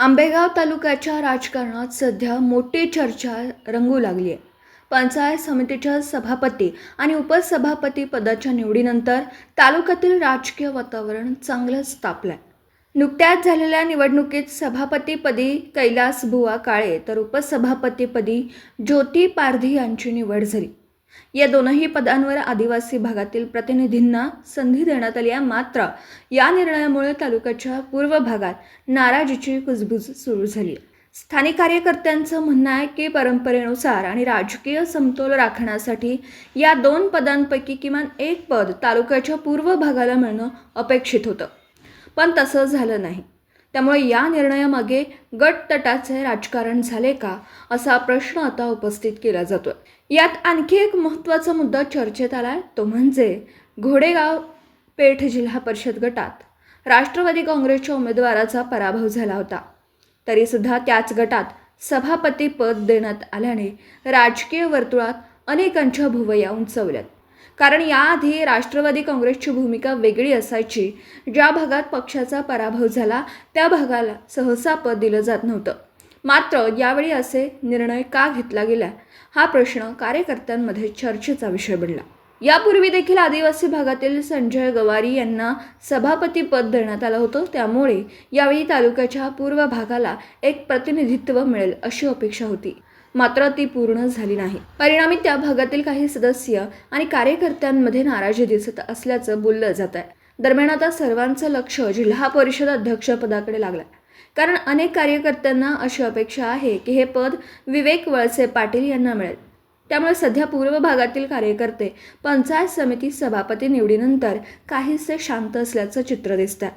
आंबेगाव तालुक्याच्या राजकारणात सध्या मोठी चर्चा रंगू लागली आहे. पंचायत समितीच्या सभापती आणि उपसभापती पदाच्या निवडीनंतर तालुक्यातील राजकीय वातावरण चांगलंच तापलंय. नुकत्याच झालेल्या निवडणुकीत सभापतीपदी कैलास बुवा काळे तर उपसभापतीपदी ज्योती पारधी यांची निवड झाली. या दोनही पदांवर आदिवासी भागातील प्रतिनिधींना संधी देण्यात आली आहे. मात्र या निर्णयामुळे तालुक्याच्या पूर्व भागात नाराजीची कुजबूज सुरू झाली आहे. स्थानिक कार्यकर्त्यांचं म्हणणं आहे की परंपरेनुसार आणि राजकीय समतोल राखण्यासाठी या दोन पदांपैकी किमान एक पद तालुक्याच्या पूर्व भागाला मिळणं अपेक्षित होतं, पण तसं झालं नाही. त्यामुळे या निर्णयामागे गटतटाचे राजकारण झाले का, असा प्रश्न आता उपस्थित केला जातोय. यात आणखी एक महत्त्वाचा मुद्दा चर्चेत आलाय, तो म्हणजे घोडेगाव पेठ जिल्हा परिषद गटात राष्ट्रवादी काँग्रेसच्या उमेदवाराचा पराभव झाला होता. तरीसुद्धा त्याच गटात सभापती पद देण्यात आल्याने राजकीय वर्तुळात अनेकांच्या भुवया उंचावल्यात. कारण याआधी राष्ट्रवादी काँग्रेसची भूमिका वेगळी असायची. ज्या भागात पक्षाचा पराभव झाला त्या भागाला सहसा पद दिलं जात नव्हतं. मात्र यावेळी असे निर्णय का घेतला गेला, हा प्रश्न कार्यकर्त्यांमध्ये चर्चेचा विषय बनला. यापूर्वी देखील आदिवासी भागातील संजय गवारी यांना सभापती पद देण्यात आलं होतं. त्यामुळे यावेळी तालुक्याच्या पूर्व भागाला एक प्रतिनिधित्व मिळेल अशी अपेक्षा होती. मात्र ती पूर्ण झाली नाही. परिणामी त्या भागातील काही सदस्य आणि कार्यकर्त्यांमध्ये नाराजी दिसत असल्याचं बोललं जात आहे. दरम्यान आता सर्वांचं लक्ष जिल्हा परिषद अध्यक्षपदाकडे लागलं, कारण अनेक कार्यकर्त्यांना अशी अपेक्षा आहे की हे पद विवेक वळसे पाटील यांना मिळेल. त्यामुळे सध्या पूर्व भागातील कार्यकर्ते पंचायत समिती सभापती निवडीनंतर काहीसे शांत असल्याचं चित्र दिसतं.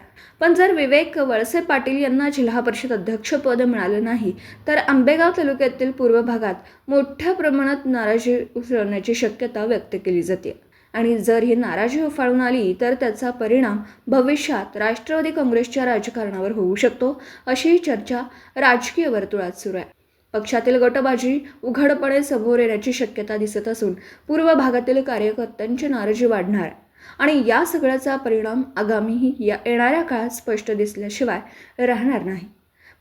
पण जर विवेक वळसे पाटील यांना जिल्हा परिषद अध्यक्षपद मिळालं नाही तर आंबेगाव तालुक्यातील पूर्व भागात मोठ्या प्रमाणात नाराजी उसळण्याची शक्यता व्यक्त केली जाते. आणि जर ही नाराजी उफाळून आली तर त्याचा परिणाम भविष्यात राष्ट्रवादी काँग्रेसच्या राजकारणावर होऊ शकतो, अशी चर्चा राजकीय वर्तुळात सुरू आहे. पक्षातील गटबाजी उघडपणे समोर येण्याची शक्यता दिसत असून पूर्व भागातील कार्यकर्त्यांची नाराजी वाढणार आणि या सगळ्याचा परिणाम आगामी येणाऱ्या काळात स्पष्ट दिसल्याशिवाय राहणार नाही.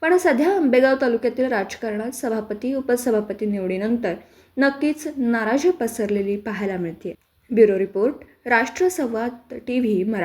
पण सध्या आंबेगाव तालुक्यातील राजकारणात सभापती उपसभापती निवडीनंतर नक्कीच नाराजी पसरलेली पाहायला मिळते. ब्युरो रिपोर्ट, राष्ट्र संवाद TV मराठी.